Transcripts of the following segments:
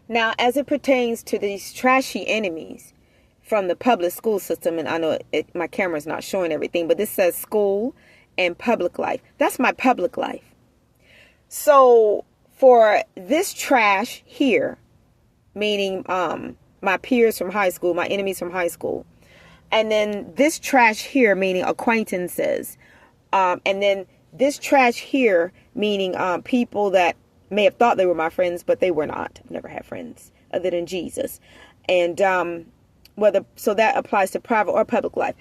Now, as it pertains to these trashy enemies from the public school system, and I know my camera's not showing everything, but this says school and public life. That's my public life. So for this trash here, meaning my peers from high school, my enemies from high school, and then this trash here, meaning acquaintances, and then this trash here, meaning people that may have thought they were my friends, but they were not. I've never had friends other than Jesus. And so that applies to private or public life.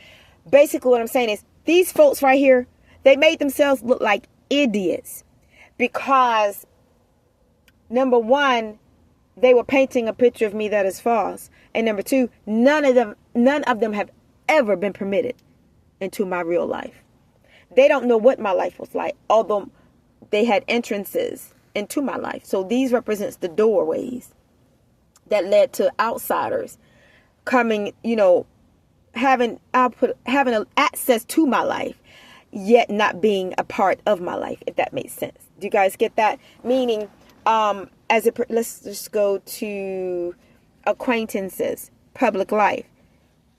Basically, what I'm saying is these folks right here, they made themselves look like idiots because, number one, they were painting a picture of me that is false. And number two, none of them have ever been permitted into my real life. They don't know what my life was like, although they had entrances into my life. So these represents the doorways that led to outsiders coming, having access to my life, yet not being a part of my life, if that makes sense. Do you guys get that? Meaning, let's just go to acquaintances, public life.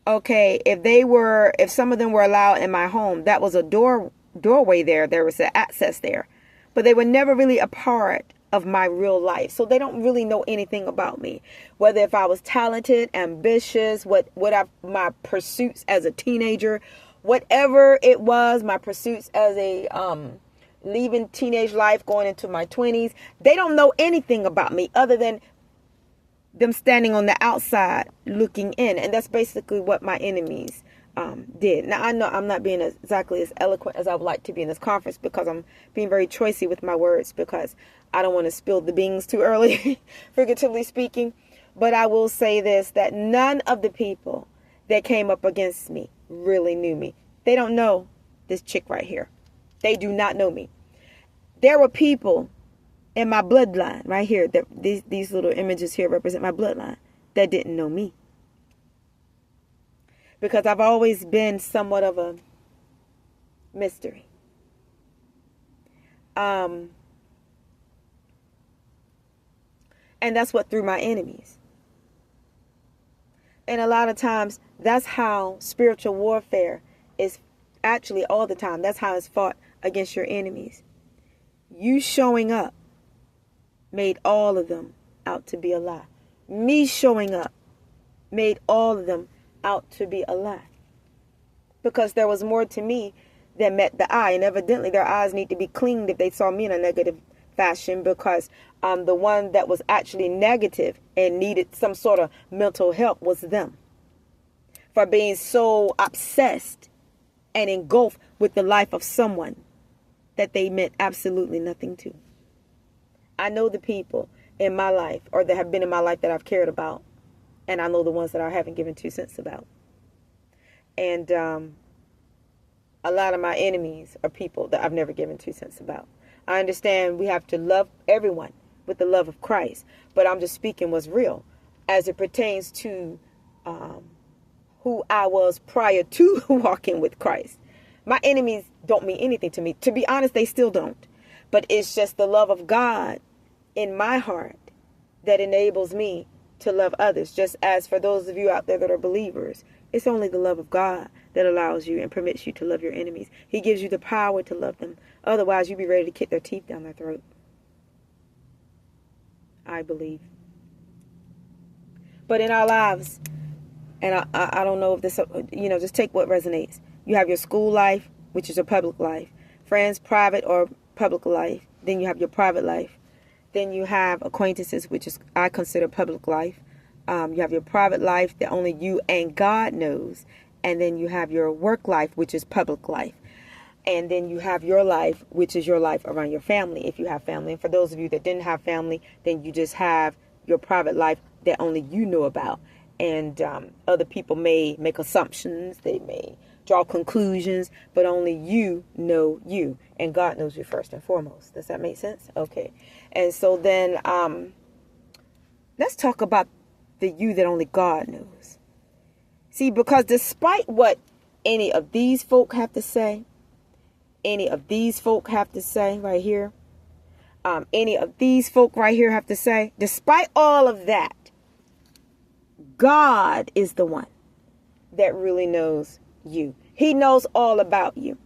Okay, if some of them were allowed in my home, that was a doorway there. There was an access there. But they were never really a part of my real life. So they don't really know anything about me. Whether if I was talented, ambitious, my pursuits as a teenager, whatever it was, my pursuits as a leaving teenage life, going into my 20s, they don't know anything about me other than them standing on the outside looking in. And that's basically what my enemies did. Now, I know I'm not being exactly as eloquent as I would like to be in this conference because I'm being very choicy with my words because I don't want to spill the beans too early, figuratively speaking. But I will say this, that none of the people that came up against me really knew me. They don't know this chick right here. They do not know me. There were people in my bloodline right here, that these little images here represent my bloodline, that didn't know me. Because I've always been somewhat of a mystery. And that's what threw my enemies. And a lot of times, that's how spiritual warfare is actually all the time. That's how it's fought against your enemies. You showing up made all of them out to be a lie. Me showing up made all of them out to be a lie. Because there was more to me than met the eye. And evidently their eyes need to be cleaned if they saw me in a negative fashion, because the one that was actually negative and needed some sort of mental help was them. For being so obsessed and engulfed with the life of someone that they meant absolutely nothing to. I know the people in my life, or that have been in my life, that I've cared about. And I know the ones that I haven't given 2 cents about. And a lot of my enemies are people that I've never given 2 cents about. I understand we have to love everyone with the love of Christ. But I'm just speaking what's real as it pertains to who I was prior to walking with Christ. My enemies don't mean anything to me. To be honest, they still don't. But it's just the love of God in my heart that enables me to love others. Just as for those of you out there that are believers, it's only the love of God that allows you and permits you to love your enemies. He gives you the power to love them. Otherwise, you'd be ready to kick their teeth down their throat. I believe. But in our lives, and I don't know if this, just take what resonates. You have your school life, which is your public life. Friends, private or public life. Then you have your private life. Then you have acquaintances, which is I consider public life. You have your private life that only you and God knows. And then you have your work life, which is public life. And then you have your life, which is your life around your family, if you have family. And for those of you that didn't have family, then you just have your private life that only you know about. And other people may make assumptions. They may draw conclusions, but only you know you. And God knows you first and foremost. Does that make sense? Okay. And so then let's talk about the you that only God knows. See, because despite what any of these folk have to say, right here, any of these folk right here have to say. Despite all of that, God is the one that really knows you. He knows all about you.